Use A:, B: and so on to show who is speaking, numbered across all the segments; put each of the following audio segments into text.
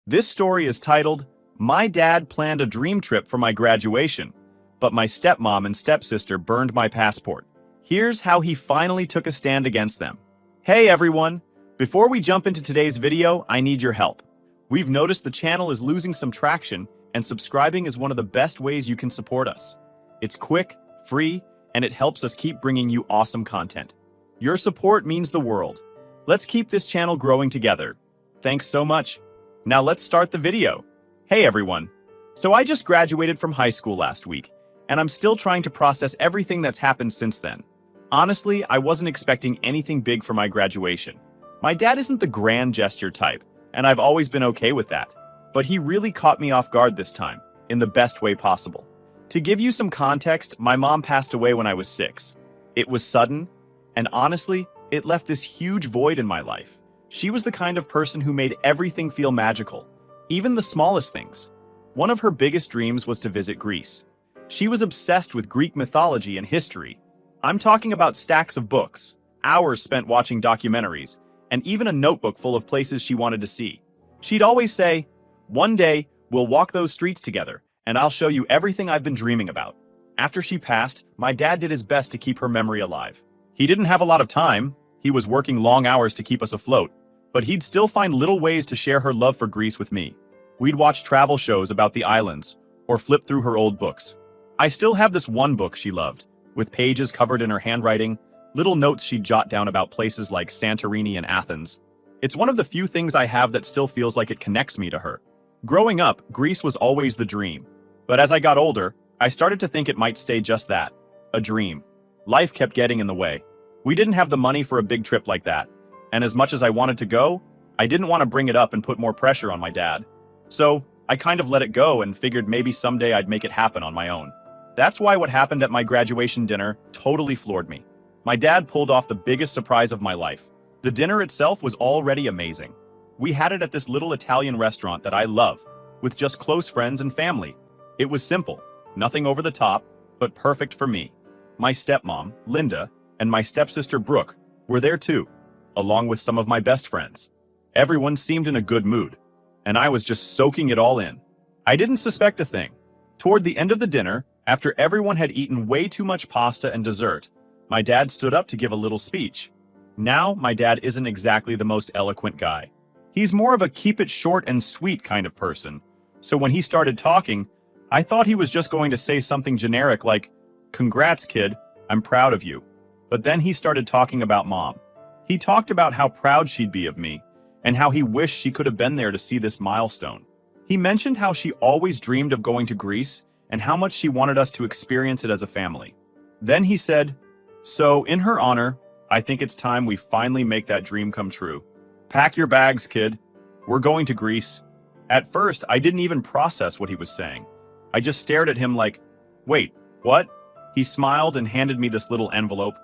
A: This story is titled, My Dad Planned a Dream Trip for My Graduation, but my stepmom and stepsister burned my passport. Here's how he finally took a stand against them. Hey everyone! Before we jump into today's video, I need your help. We've noticed the channel is losing some traction, and subscribing is one of the best ways you can support us. It's quick, free, and it helps us keep bringing you awesome content. Your support means the world. Let's keep this channel growing together. Thanks so much. Now let's start the video. Hey everyone. So I just graduated from high school last week, and I'm still trying to process everything that's happened since then. Honestly, I wasn't expecting anything big for my graduation. My dad isn't the grand gesture type, and I've always been okay with that. But he really caught me off guard this time, in the best way possible. To give you some context, my mom passed away when I was 6. It was sudden, and honestly, it left this huge void in my life. She was the kind of person who made everything feel magical, even the smallest things. One of her biggest dreams was to visit Greece. She was obsessed with Greek mythology and history. I'm talking about stacks of books, hours spent watching documentaries, and even a notebook full of places she wanted to see. She'd always say, "One day, we'll walk those streets together, and I'll show you everything I've been dreaming about." After she passed, my dad did his best to keep her memory alive. He didn't have a lot of time. He was working long hours to keep us afloat, but he'd still find little ways to share her love for Greece with me. We'd watch travel shows about the islands, or flip through her old books. I still have this one book she loved, with pages covered in her handwriting, little notes she'd jot down about places like Santorini and Athens. It's one of the few things I have that still feels like it connects me to her. Growing up, Greece was always the dream. But as I got older, I started to think it might stay just that, a dream. Life kept getting in the way. We didn't have the money for a big trip like that, and as much as I wanted to go, I didn't want to bring it up and put more pressure on my dad. So, I kind of let it go and figured maybe someday I'd make it happen on my own. That's why what happened at my graduation dinner totally floored me. My dad pulled off the biggest surprise of my life. The dinner itself was already amazing. We had it at this little Italian restaurant that I love, with just close friends and family. It was simple, nothing over the top, but perfect for me. My stepmom, Linda, and my stepsister Brooke were there too, along with some of my best friends. Everyone seemed in a good mood, and I was just soaking it all in. I didn't suspect a thing. Toward the end of the dinner, after everyone had eaten way too much pasta and dessert, my dad stood up to give a little speech. Now, my dad isn't exactly the most eloquent guy. He's more of a keep it short and sweet kind of person. So when he started talking, I thought he was just going to say something generic like, "Congrats, kid, I'm proud of you." But then he started talking about Mom. He talked about how proud she'd be of me, and how he wished she could have been there to see this milestone. He mentioned how she always dreamed of going to Greece, and how much she wanted us to experience it as a family. Then he said, "So, in her honor, I think it's time we finally make that dream come true. Pack your bags, kid. We're going to Greece." At first, I didn't even process what he was saying. I just stared at him like, "Wait, what?" He smiled and handed me this little envelope.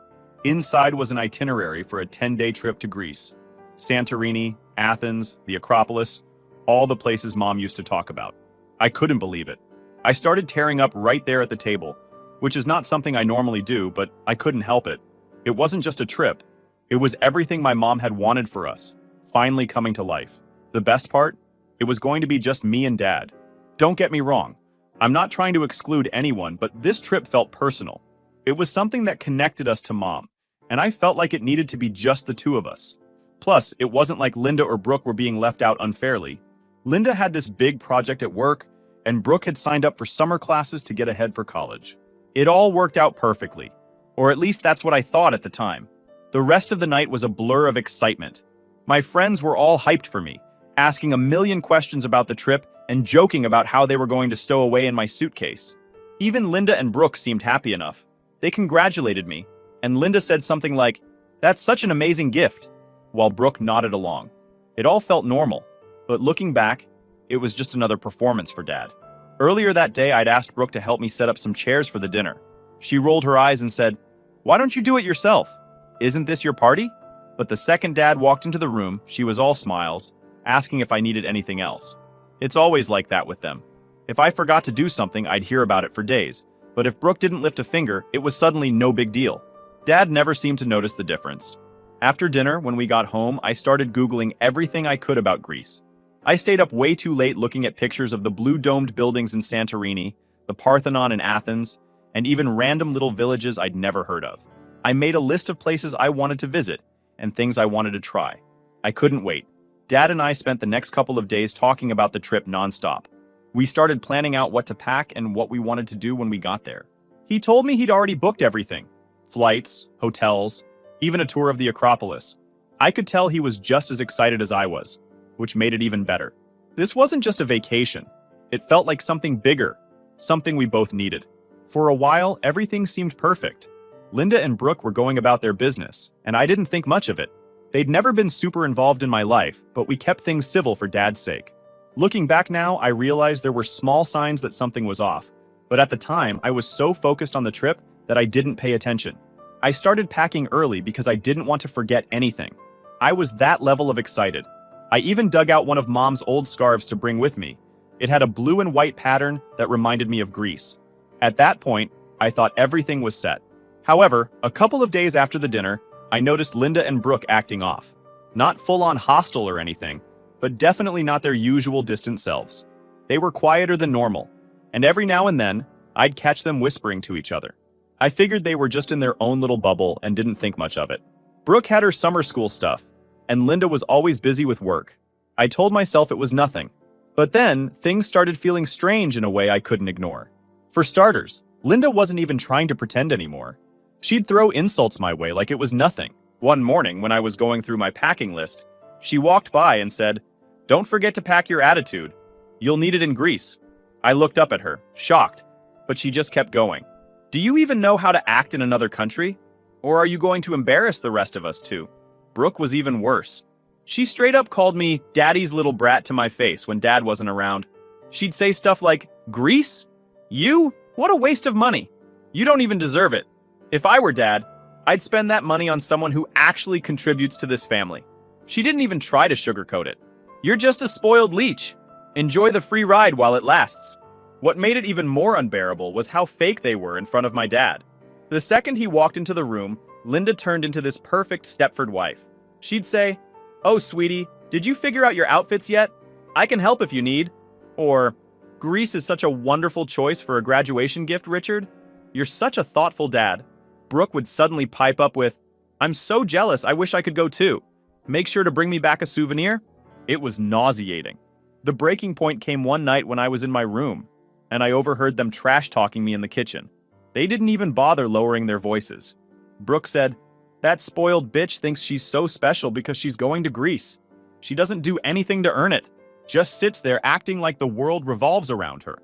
A: Inside was an itinerary for a 10-day trip to Greece. Santorini, Athens, the Acropolis, all the places Mom used to talk about. I couldn't believe it. I started tearing up right there at the table, which is not something I normally do, but I couldn't help it. It wasn't just a trip. It was everything my mom had wanted for us, finally coming to life. The best part? It was going to be just me and Dad. Don't get me wrong. I'm not trying to exclude anyone, but this trip felt personal. It was something that connected us to Mom, and I felt like it needed to be just the two of us. Plus, it wasn't like Linda or Brooke were being left out unfairly. Linda had this big project at work, and Brooke had signed up for summer classes to get ahead for college. It all worked out perfectly, or at least that's what I thought at the time. The rest of the night was a blur of excitement. My friends were all hyped for me, asking a million questions about the trip and joking about how they were going to stow away in my suitcase. Even Linda and Brooke seemed happy enough. They congratulated me, and Linda said something like, "That's such an amazing gift," while Brooke nodded along. It all felt normal, but looking back, it was just another performance for Dad. Earlier that day, I'd asked Brooke to help me set up some chairs for the dinner. She rolled her eyes and said, "Why don't you do it yourself? Isn't this your party?" But the second Dad walked into the room, she was all smiles, asking if I needed anything else. It's always like that with them. If I forgot to do something, I'd hear about it for days. But if Brooke didn't lift a finger, it was suddenly no big deal. Dad never seemed to notice the difference. After dinner, when we got home, I started Googling everything I could about Greece. I stayed up way too late looking at pictures of the blue-domed buildings in Santorini, the Parthenon in Athens, and even random little villages I'd never heard of. I made a list of places I wanted to visit and things I wanted to try. I couldn't wait. Dad and I spent the next couple of days talking about the trip nonstop. We started planning out what to pack and what we wanted to do when we got there. He told me he'd already booked everything. Flights, hotels, even a tour of the Acropolis. I could tell he was just as excited as I was, which made it even better. This wasn't just a vacation. It felt like something bigger, something we both needed. For a while, everything seemed perfect. Linda and Brooke were going about their business, and I didn't think much of it. They'd never been super involved in my life, but we kept things civil for Dad's sake. Looking back now, I realized there were small signs that something was off, but at the time, I was so focused on the trip that I didn't pay attention. I started packing early because I didn't want to forget anything. I was that level of excited. I even dug out one of Mom's old scarves to bring with me. It had a blue and white pattern that reminded me of Greece. At that point, I thought everything was set. However, a couple of days after the dinner, I noticed Linda and Brooke acting off. Not full-on hostile or anything, but definitely not their usual distant selves. They were quieter than normal, and every now and then, I'd catch them whispering to each other. I figured they were just in their own little bubble and didn't think much of it. Brooke had her summer school stuff, and Linda was always busy with work. I told myself it was nothing. But then, things started feeling strange in a way I couldn't ignore. For starters, Linda wasn't even trying to pretend anymore. She'd throw insults my way like it was nothing. One morning, when I was going through my packing list, she walked by and said, "Don't forget to pack your attitude. You'll need it in Greece." I looked up at her, shocked, but she just kept going. "Do you even know how to act in another country? Or are you going to embarrass the rest of us too?" Brooke was even worse. She straight up called me Daddy's little brat to my face when Dad wasn't around. She'd say stuff like, "Greece? You? What a waste of money. You don't even deserve it. If I were Dad, I'd spend that money on someone who actually contributes to this family." She didn't even try to sugarcoat it. "You're just a spoiled leech. Enjoy the free ride while it lasts." What made it even more unbearable was how fake they were in front of my dad. The second he walked into the room, Linda turned into this perfect Stepford wife. She'd say, "Oh, sweetie, did you figure out your outfits yet? I can help if you need." Or, "Greece is such a wonderful choice for a graduation gift, Richard. You're such a thoughtful dad." Brooke would suddenly pipe up with, "I'm so jealous, I wish I could go too. Make sure to bring me back a souvenir." It was nauseating. The breaking point came one night when I was in my room, and I overheard them trash-talking me in the kitchen. They didn't even bother lowering their voices. Brooke said, "That spoiled bitch thinks she's so special because she's going to Greece. She doesn't do anything to earn it. Just sits there acting like the world revolves around her."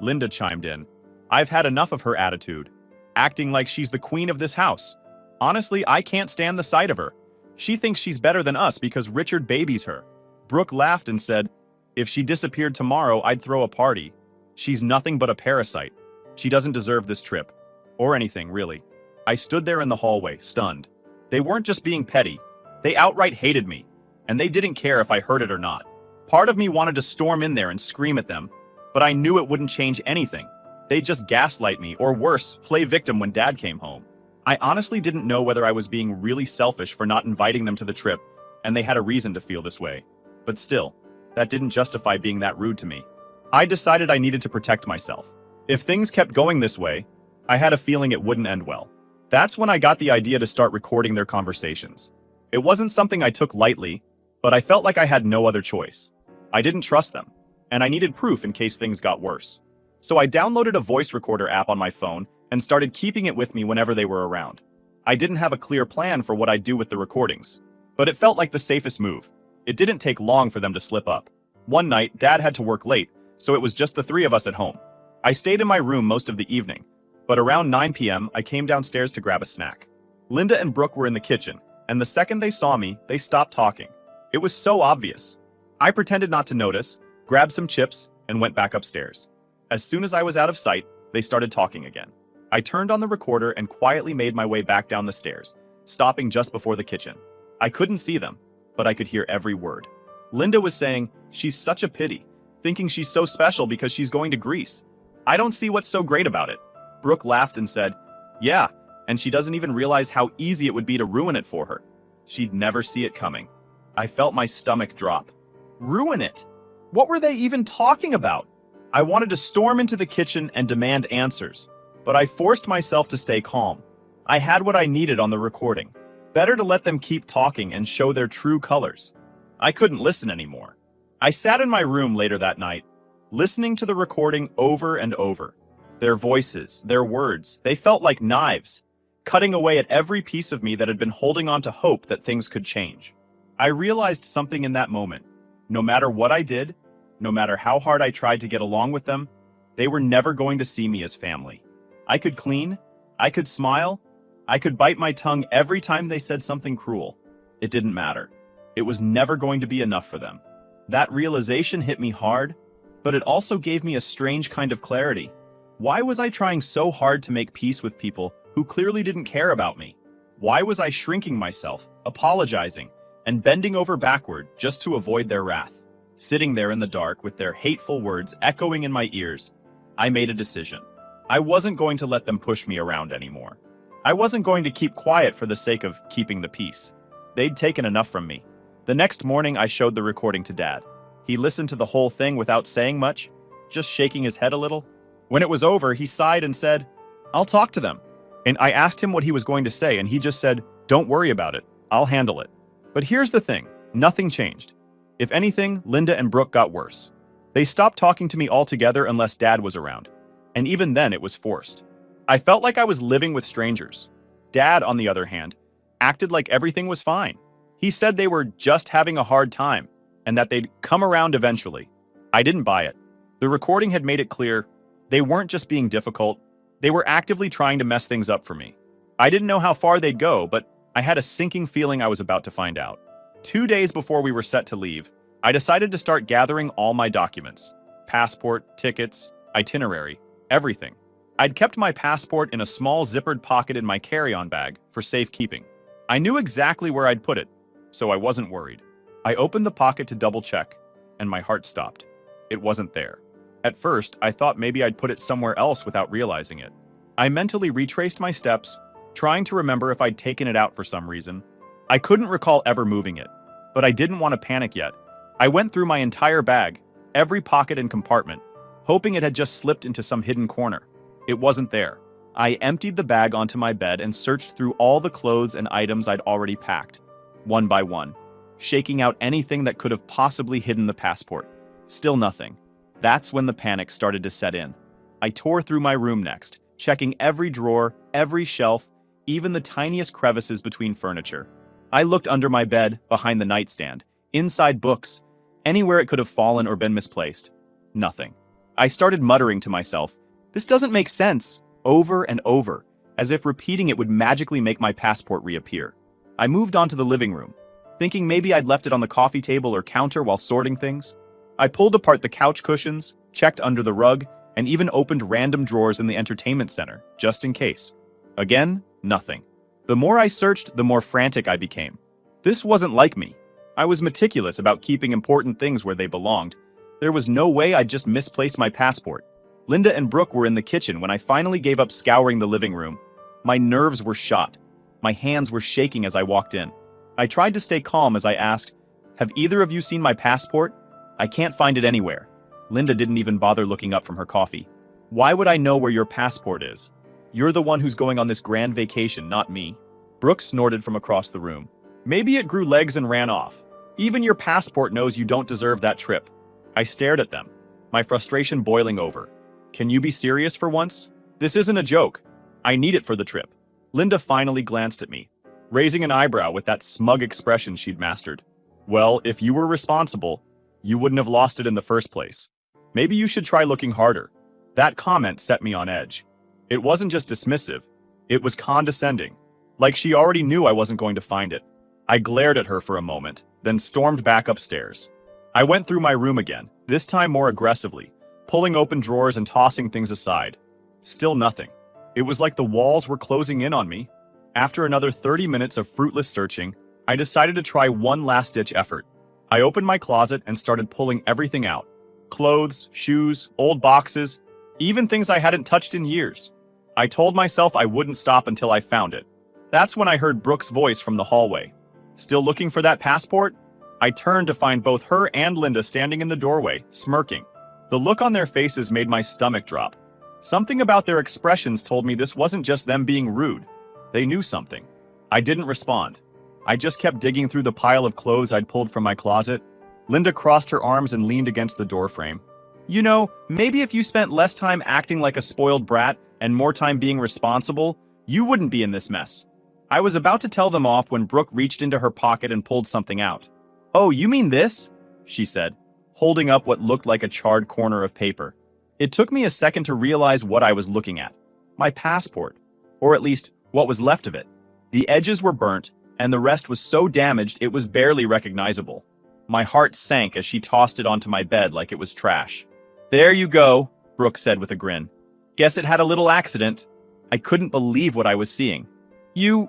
A: Linda chimed in, "I've had enough of her attitude. Acting like she's the queen of this house. Honestly, I can't stand the sight of her. She thinks she's better than us because Richard babies her." Brooke laughed and said, "If she disappeared tomorrow, I'd throw a party. She's nothing but a parasite. She doesn't deserve this trip. Or anything, really." I stood there in the hallway, stunned. They weren't just being petty. They outright hated me, and they didn't care if I heard it or not. Part of me wanted to storm in there and scream at them, but I knew it wouldn't change anything. They'd just gaslight me, or worse, play victim when Dad came home. I honestly didn't know whether I was being really selfish for not inviting them to the trip, and they had a reason to feel this way. But still, that didn't justify being that rude to me. I decided I needed to protect myself. If things kept going this way, I had a feeling it wouldn't end well. That's when I got the idea to start recording their conversations. It wasn't something I took lightly, but I felt like I had no other choice. I didn't trust them, and I needed proof in case things got worse. So I downloaded a voice recorder app on my phone and started keeping it with me whenever they were around. I didn't have a clear plan for what I'd do with the recordings, but it felt like the safest move. It didn't take long for them to slip up. One night, Dad had to work late, so it was just the three of us at home. I stayed in my room most of the evening, but around 9 p.m., I came downstairs to grab a snack. Linda and Brooke were in the kitchen, and the second they saw me, they stopped talking. It was so obvious. I pretended not to notice, grabbed some chips, and went back upstairs. As soon as I was out of sight, they started talking again. I turned on the recorder and quietly made my way back down the stairs, stopping just before the kitchen. I couldn't see them, but I could hear every word. Linda was saying, "She's such a pity, thinking she's so special because she's going to Greece. I don't see what's so great about it." Brooke laughed and said, "Yeah, and she doesn't even realize how easy it would be to ruin it for her. She'd never see it coming." I felt my stomach drop. Ruin it? What were they even talking about? I wanted to storm into the kitchen and demand answers, but I forced myself to stay calm. I had what I needed on the recording. Better to let them keep talking and show their true colors. I couldn't listen anymore. I sat in my room later that night, listening to the recording over and over. Their voices, their words, they felt like knives, cutting away at every piece of me that had been holding on to hope that things could change. I realized something in that moment. No matter what I did, no matter how hard I tried to get along with them, they were never going to see me as family. I could clean, I could smile, I could bite my tongue every time they said something cruel. It didn't matter. It was never going to be enough for them. That realization hit me hard, but it also gave me a strange kind of clarity. Why was I trying so hard to make peace with people who clearly didn't care about me? Why was I shrinking myself, apologizing, and bending over backward just to avoid their wrath? Sitting there in the dark with their hateful words echoing in my ears, I made a decision. I wasn't going to let them push me around anymore. I wasn't going to keep quiet for the sake of keeping the peace. They'd taken enough from me. The next morning, I showed the recording to Dad. He listened to the whole thing without saying much, just shaking his head a little. When it was over, he sighed and said, "I'll talk to them." And I asked him what he was going to say, and he just said, "Don't worry about it. I'll handle it." But here's the thing, nothing changed. If anything, Linda and Brooke got worse. They stopped talking to me altogether unless Dad was around. And even then, it was forced. I felt like I was living with strangers. Dad, on the other hand, acted like everything was fine. He said they were just having a hard time, and that they'd come around eventually. I didn't buy it. The recording had made it clear they weren't just being difficult, they were actively trying to mess things up for me. I didn't know how far they'd go, but I had a sinking feeling I was about to find out. 2 days before we were set to leave, I decided to start gathering all my documents. Passport, tickets, itinerary, everything. I'd kept my passport in a small zippered pocket in my carry-on bag for safekeeping. I knew exactly where I'd put it, so I wasn't worried. I opened the pocket to double-check, and my heart stopped. It wasn't there. At first, I thought maybe I'd put it somewhere else without realizing it. I mentally retraced my steps, trying to remember if I'd taken it out for some reason. I couldn't recall ever moving it, but I didn't want to panic yet. I went through my entire bag, every pocket and compartment, hoping it had just slipped into some hidden corner. It wasn't there. I emptied the bag onto my bed and searched through all the clothes and items I'd already packed, one by one, shaking out anything that could have possibly hidden the passport. Still nothing. That's when the panic started to set in. I tore through my room next, checking every drawer, every shelf, even the tiniest crevices between furniture. I looked under my bed, behind the nightstand, inside books, anywhere it could have fallen or been misplaced. Nothing. I started muttering to myself, "This doesn't make sense," over and over, as if repeating it would magically make my passport reappear. I moved on to the living room, thinking maybe I'd left it on the coffee table or counter while sorting things. I pulled apart the couch cushions, checked under the rug, and even opened random drawers in the entertainment center, just in case. Again, nothing. The more I searched, the more frantic I became. This wasn't like me. I was meticulous about keeping important things where they belonged. There was no way I'd just misplaced my passport. Linda and Brooke were in the kitchen when I finally gave up scouring the living room. My nerves were shot. My hands were shaking as I walked in. I tried to stay calm as I asked, "Have either of you seen my passport? I can't find it anywhere." Linda didn't even bother looking up from her coffee. "Why would I know where your passport is? You're the one who's going on this grand vacation, not me." Brooke snorted from across the room. "Maybe it grew legs and ran off. Even your passport knows you don't deserve that trip." I stared at them, my frustration boiling over. "Can you be serious for once? This isn't a joke. I need it for the trip." Linda finally glanced at me, raising an eyebrow with that smug expression she'd mastered. "Well, if you were responsible, you wouldn't have lost it in the first place. Maybe you should try looking harder." That comment set me on edge. It wasn't just dismissive, it was condescending, like she already knew I wasn't going to find it. I glared at her for a moment, then stormed back upstairs. I went through my room again, this time more aggressively, pulling open drawers and tossing things aside. Still nothing. It was like the walls were closing in on me. After another 30 minutes of fruitless searching, I decided to try one last-ditch effort. I opened my closet and started pulling everything out. Clothes, shoes, old boxes, even things I hadn't touched in years. I told myself I wouldn't stop until I found it. That's when I heard Brooke's voice from the hallway. "Still looking for that passport?" I turned to find both her and Linda standing in the doorway, smirking. The look on their faces made my stomach drop. Something about their expressions told me this wasn't just them being rude. They knew something. I didn't respond. I just kept digging through the pile of clothes I'd pulled from my closet. Linda crossed her arms and leaned against the doorframe. You know, maybe if you spent less time acting like a spoiled brat and more time being responsible, you wouldn't be in this mess. I was about to tell them off when Brooke reached into her pocket and pulled something out. Oh, you mean this? She said, holding up what looked like a charred corner of paper. It took me a second to realize what I was looking at. My passport, or at least what was left of it. The edges were burnt, and the rest was so damaged it was barely recognizable. My heart sank as she tossed it onto my bed like it was trash. There you go, Brooke said with a grin. Guess it had a little accident. I couldn't believe what I was seeing. You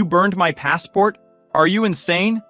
A: burned my passport? Are you insane?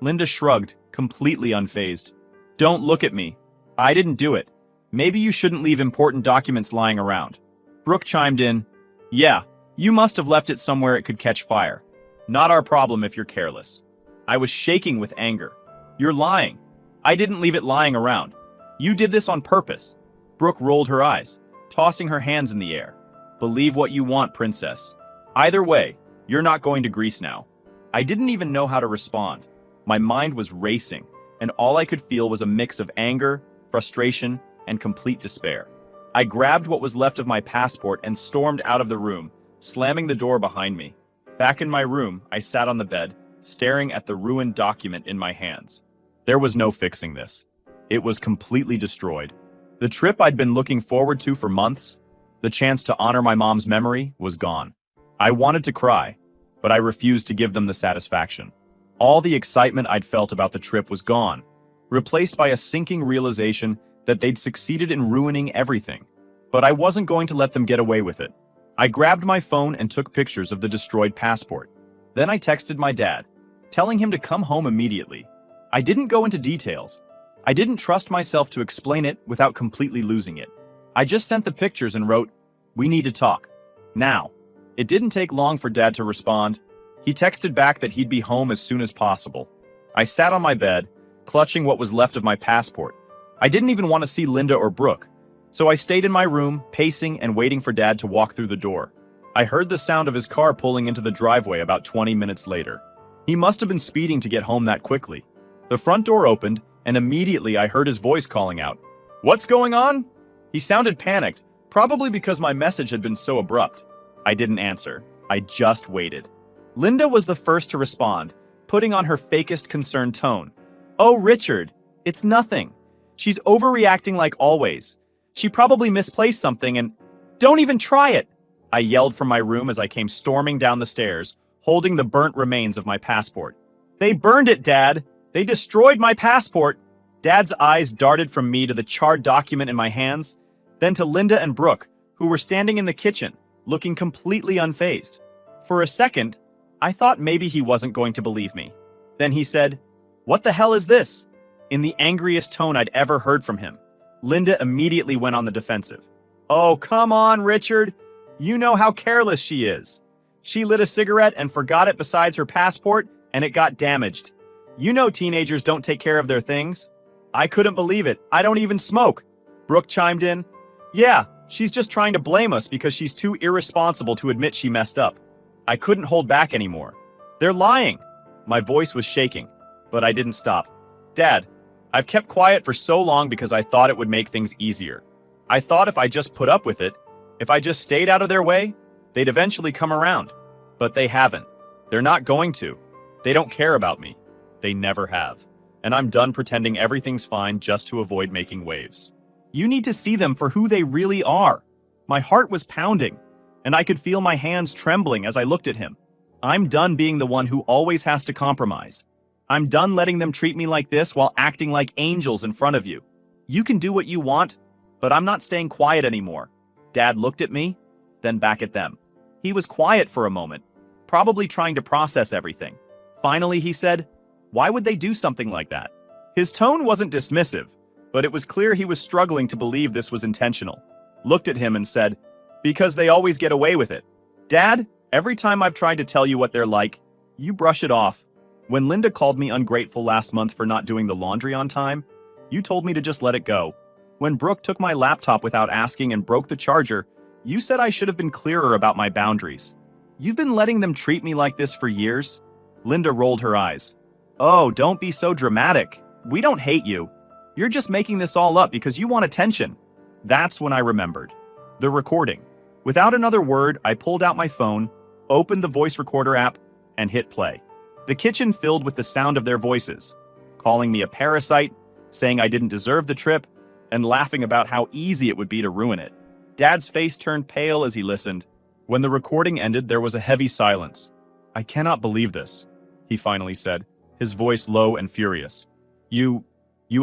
A: Linda shrugged, completely unfazed. Don't look at me. I didn't do it. Maybe you shouldn't leave important documents lying around. Brooke chimed in. Yeah, you must have left it somewhere it could catch fire. Not our problem if you're careless. I was shaking with anger. You're lying. I didn't leave it lying around. You did this on purpose. Brooke rolled her eyes, tossing her hands in the air. Believe what you want, princess. Either way, you're not going to Greece now. I didn't even know how to respond. My mind was racing, and all I could feel was a mix of anger, frustration, and complete despair. I grabbed what was left of my passport and stormed out of the room, slamming the door behind me. Back in my room, I sat on the bed, staring at the ruined document in my hands. There was no fixing this. It was completely destroyed. The trip I'd been looking forward to for months, the chance to honor my mom's memory, was gone. I wanted to cry, but I refused to give them the satisfaction. All the excitement I'd felt about the trip was gone, replaced by a sinking realization that they'd succeeded in ruining everything. But I wasn't going to let them get away with it. I grabbed my phone and took pictures of the destroyed passport. Then I texted my dad, telling him to come home immediately. I didn't go into details. I didn't trust myself to explain it without completely losing it. I just sent the pictures and wrote, "We need to talk. Now." It didn't take long for Dad to respond. He texted back that he'd be home as soon as possible. I sat on my bed, clutching what was left of my passport. I didn't even want to see Linda or Brooke, so I stayed in my room, pacing and waiting for Dad to walk through the door. I heard the sound of his car pulling into the driveway about 20 minutes later. He must have been speeding to get home that quickly. The front door opened, and immediately I heard his voice calling out, "What's going on?" He sounded panicked, probably because my message had been so abrupt. I didn't answer. I just waited. Linda was the first to respond, putting on her fakest concerned tone. "Oh, Richard, it's nothing. She's overreacting like always. She probably misplaced something and—" "Don't even try it!" I yelled from my room as I came storming down the stairs, holding the burnt remains of my passport. "They burned it, Dad! They destroyed my passport!" Dad's eyes darted from me to the charred document in my hands, then to Linda and Brooke, who were standing in the kitchen, looking completely unfazed. For a second, I thought maybe he wasn't going to believe me. Then he said, "What the hell is this?" in the angriest tone I'd ever heard from him. Linda immediately went on the defensive. "Oh, come on, Richard. You know how careless she is. She lit a cigarette and forgot it besides her passport, and it got damaged. You know teenagers don't take care of their things." I couldn't believe it. "I don't even smoke." Brooke chimed in. "Yeah, she's just trying to blame us because she's too irresponsible to admit she messed up." I couldn't hold back anymore. "They're lying." My voice was shaking, but I didn't stop. "Dad, I've kept quiet for so long because I thought it would make things easier. I thought if I just put up with it, if I just stayed out of their way, they'd eventually come around. But they haven't. They're not going to. They don't care about me. They never have. And I'm done pretending everything's fine just to avoid making waves. You need to see them for who they really are." My heart was pounding, and I could feel my hands trembling as I looked at him. I'm done being the one who always has to compromise. I'm done letting them treat me like this while acting like angels in front of you. You can do what you want, but I'm not staying quiet anymore. Dad looked at me, then back at them. He was quiet for a moment, probably trying to process everything. Finally, he said, "Why would they do something like that?" His tone wasn't dismissive, but it was clear he was struggling to believe this was intentional. Looked at him and said, "Because they always get away with it. Dad, every time I've tried to tell you what they're like, you brush it off. When Linda called me ungrateful last month for not doing the laundry on time, you told me to just let it go. When Brooke took my laptop without asking and broke the charger, you said I should have been clearer about my boundaries. You've been letting them treat me like this for years? Linda rolled her eyes. Oh, don't be so dramatic. We don't hate you. You're just making this all up because you want attention. That's when I remembered. The recording. Without another word, I pulled out my phone, opened the voice recorder app, and hit play. The kitchen filled with the sound of their voices, calling me a parasite, saying I didn't deserve the trip, and laughing about how easy it would be to ruin it. Dad's face turned pale as he listened. When the recording ended, there was a heavy silence. I cannot believe this, he finally said, his voice low and furious. You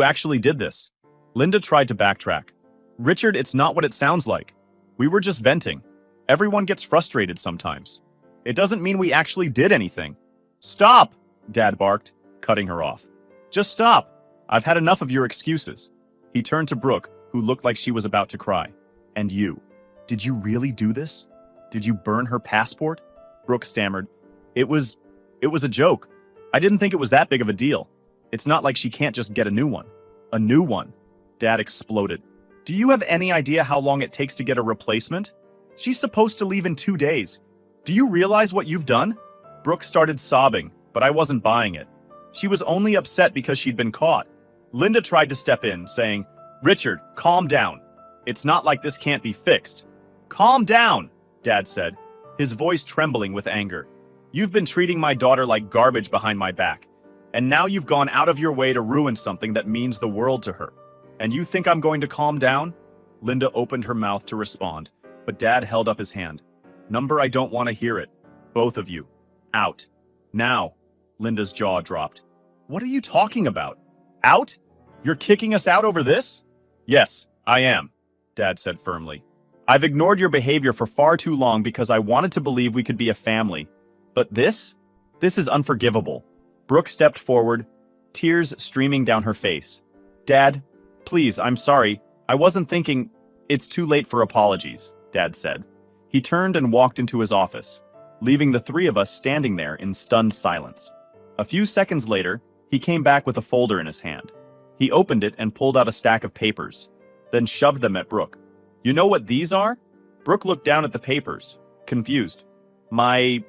A: actually did this. Linda tried to backtrack. Richard, it's not what it sounds like. We were just venting. Everyone gets frustrated sometimes. It doesn't mean we actually did anything. Stop, Dad barked, cutting her off. Just stop. I've had enough of your excuses. He turned to Brooke, who looked like she was about to cry. And you, did you really do this? Did you burn her passport? Brooke stammered. It was a joke. I didn't think it was that big of a deal. It's not like she can't just get a new one. A new one? Dad exploded. Do you have any idea how long it takes to get a replacement? She's supposed to leave in 2 days. Do you realize what you've done? Brooke started sobbing, but I wasn't buying it. She was only upset because she'd been caught. Linda tried to step in, saying, Richard, calm down. It's not like this can't be fixed. Calm down, Dad said, his voice trembling with anger. You've been treating my daughter like garbage behind my back, and now you've gone out of your way to ruin something that means the world to her. And you think I'm going to calm down? Linda opened her mouth to respond, but Dad held up his hand. Number, I don't want to hear it. Both of you. Out. Now. Linda's jaw dropped. What are you talking about? Out? You're kicking us out over this? Yes, I am, Dad said firmly. I've ignored your behavior for far too long because I wanted to believe we could be a family. But this? This is unforgivable. Brooke stepped forward, tears streaming down her face. Dad, please, I'm sorry. I wasn't thinking. It's too late for apologies, Dad said. He turned and walked into his office, leaving the three of us standing there in stunned silence. A few seconds later, he came back with a folder in his hand. He opened it and pulled out a stack of papers, then shoved them at Brooke. You know what these are? Brooke looked down at the papers, confused. My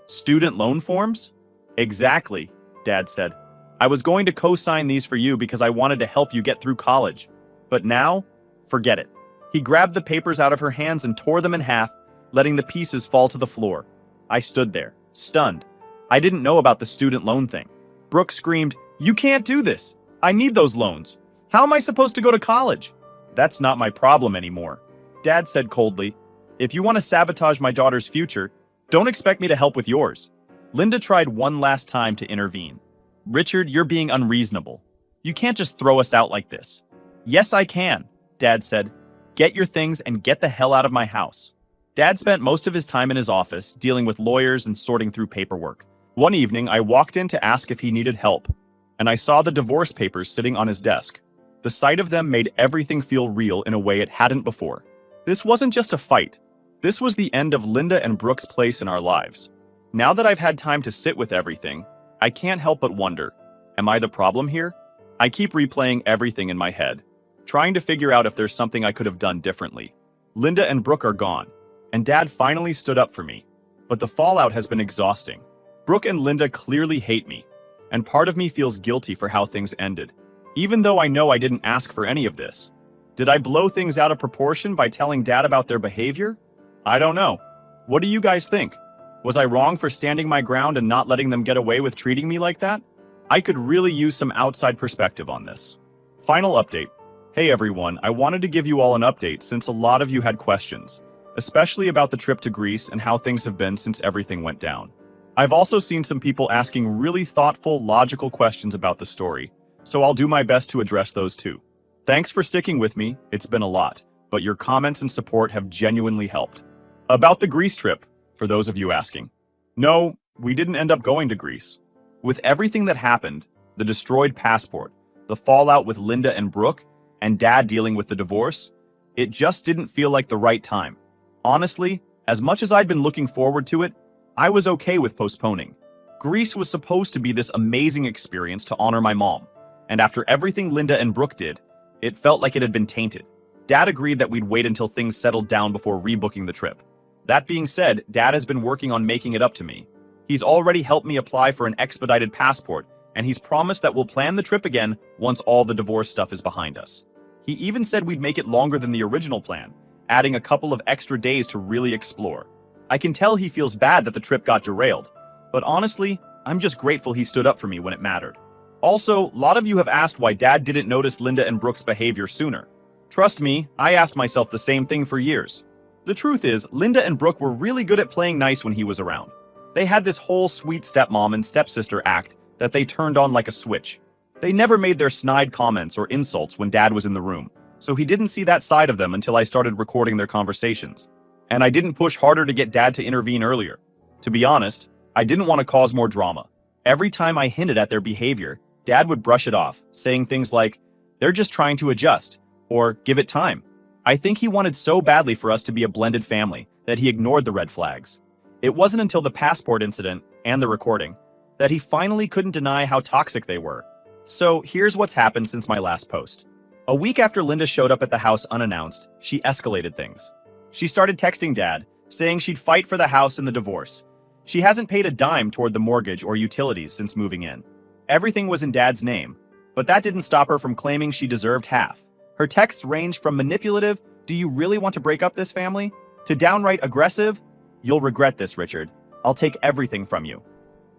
A: student loan forms? Exactly, Dad said. I was going to co-sign these for you because I wanted to help you get through college. But now, forget it. He grabbed the papers out of her hands and tore them in half, letting the pieces fall to the floor. I stood there, stunned. I didn't know about the student loan thing. Brooke screamed, You can't do this. I need those loans. How am I supposed to go to college? That's not my problem anymore. Dad said coldly, If you want to sabotage my daughter's future, don't expect me to help with yours. Linda tried one last time to intervene. Richard, you're being unreasonable. You can't just throw us out like this. Yes, I can, Dad said. Get your things and get the hell out of my house. Dad spent most of his time in his office, dealing with lawyers and sorting through paperwork. One evening, I walked in to ask if he needed help, and I saw the divorce papers sitting on his desk. The sight of them made everything feel real in a way it hadn't before. This wasn't just a fight. This was the end of Linda and Brooke's place in our lives. Now that I've had time to sit with everything, I can't help but wonder, am I the problem here? I keep replaying everything in my head, trying to figure out if there's something I could have done differently. Linda and Brooke are gone, and Dad finally stood up for me. But the fallout has been exhausting. Brooke and Linda clearly hate me, and part of me feels guilty for how things ended, even though I know I didn't ask for any of this. Did I blow things out of proportion by telling Dad about their behavior? I don't know. What do you guys think? Was I wrong for standing my ground and not letting them get away with treating me like that? I could really use some outside perspective on this. Final update. Hey everyone, I wanted to give you all an update since a lot of you had questions, especially about the trip to Greece and how things have been since everything went down. I've also seen some people asking really thoughtful, logical questions about the story, so I'll do my best to address those too. Thanks for sticking with me, it's been a lot, but your comments and support have genuinely helped. About the Greece trip, for those of you asking. No, we didn't end up going to Greece. With everything that happened, the destroyed passport, the fallout with Linda and Brooke, and Dad dealing with the divorce, it just didn't feel like the right time. Honestly, as much as I'd been looking forward to it, I was okay with postponing. Greece was supposed to be this amazing experience to honor my mom, and after everything Linda and Brooke did, it felt like it had been tainted. Dad agreed that we'd wait until things settled down before rebooking the trip. That being said, Dad has been working on making it up to me. He's already helped me apply for an expedited passport, and he's promised that we'll plan the trip again once all the divorce stuff is behind us. He even said we'd make it longer than the original plan, adding a couple of extra days to really explore. I can tell he feels bad that the trip got derailed, but honestly, I'm just grateful he stood up for me when it mattered. Also, a lot of you have asked why Dad didn't notice Linda and Brooke's behavior sooner. Trust me, I asked myself the same thing for years. The truth is, Linda and Brooke were really good at playing nice when he was around. They had this whole sweet stepmom and stepsister act that they turned on like a switch. They never made their snide comments or insults when Dad was in the room, so he didn't see that side of them until I started recording their conversations. And I didn't push harder to get Dad to intervene earlier. To be honest, I didn't want to cause more drama. Every time I hinted at their behavior, Dad would brush it off, saying things like, "They're just trying to adjust," or "Give it time." I think he wanted so badly for us to be a blended family that he ignored the red flags. It wasn't until the passport incident and the recording that he finally couldn't deny how toxic they were. So here's what's happened since my last post. A week after Linda showed up at the house unannounced, she escalated things. She started texting Dad, saying she'd fight for the house and the divorce. She hasn't paid a dime toward the mortgage or utilities since moving in. Everything was in Dad's name, but that didn't stop her from claiming she deserved half. Her texts ranged from manipulative, "Do you really want to break up this family?" to downright aggressive, "You'll regret this, Richard. I'll take everything from you."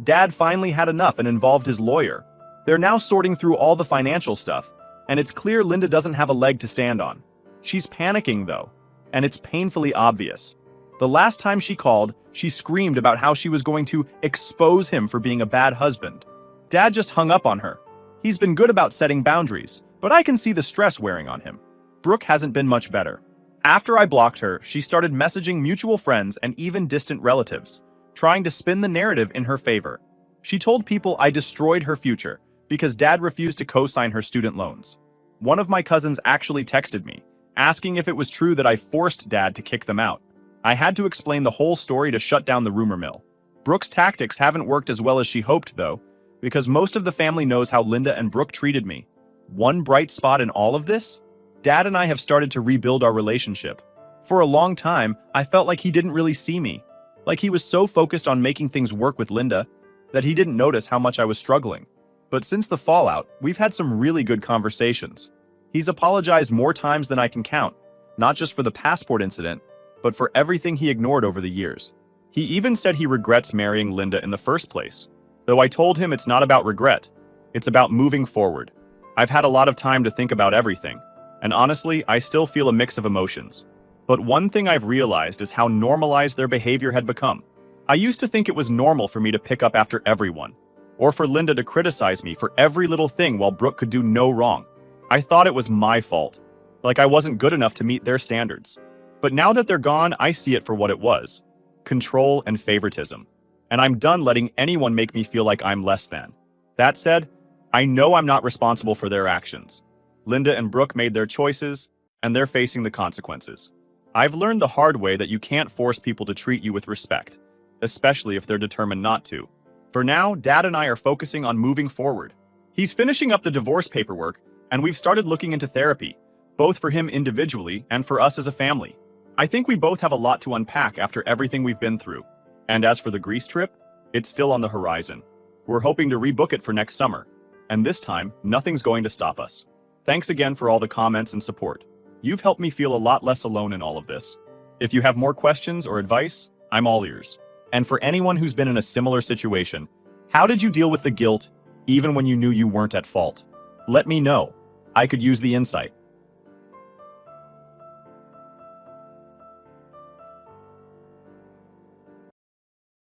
A: Dad finally had enough and involved his lawyer. They're now sorting through all the financial stuff, and it's clear Linda doesn't have a leg to stand on. She's panicking though, and it's painfully obvious. The last time she called, she screamed about how she was going to expose him for being a bad husband. Dad just hung up on her. He's been good about setting boundaries, but I can see the stress wearing on him. Brooke hasn't been much better. After I blocked her, she started messaging mutual friends and even distant relatives, trying to spin the narrative in her favor. She told people I destroyed her future because Dad refused to co-sign her student loans. One of my cousins actually texted me, asking if it was true that I forced Dad to kick them out. I had to explain the whole story to shut down the rumor mill. Brooke's tactics haven't worked as well as she hoped, though, because most of the family knows how Linda and Brooke treated me. One bright spot in all of this? Dad and I have started to rebuild our relationship. For a long time, I felt like he didn't really see me. Like he was so focused on making things work with Linda that he didn't notice how much I was struggling. But since the fallout, we've had some really good conversations. He's apologized more times than I can count, not just for the passport incident, but for everything he ignored over the years. He even said he regrets marrying Linda in the first place, though I told him it's not about regret, it's about moving forward. I've had a lot of time to think about everything, and honestly, I still feel a mix of emotions. But one thing I've realized is how normalized their behavior had become. I used to think it was normal for me to pick up after everyone, or for Linda to criticize me for every little thing while Brooke could do no wrong. I thought it was my fault, like I wasn't good enough to meet their standards. But now that they're gone, I see it for what it was: control and favoritism. And I'm done letting anyone make me feel like I'm less than. That said, I know I'm not responsible for their actions. Linda and Brooke made their choices, and they're facing the consequences. I've learned the hard way that you can't force people to treat you with respect, especially if they're determined not to. For now, Dad and I are focusing on moving forward. He's finishing up the divorce paperwork, and we've started looking into therapy, both for him individually and for us as a family. I think we both have a lot to unpack after everything we've been through. And as for the Greece trip, it's still on the horizon. We're hoping to rebook it for next summer, and this time, nothing's going to stop us. Thanks again for all the comments and support. You've helped me feel a lot less alone in all of this. If you have more questions or advice, I'm all ears. And for anyone who's been in a similar situation, how did you deal with the guilt, even when you knew you weren't at fault? Let me know. I could use the insight.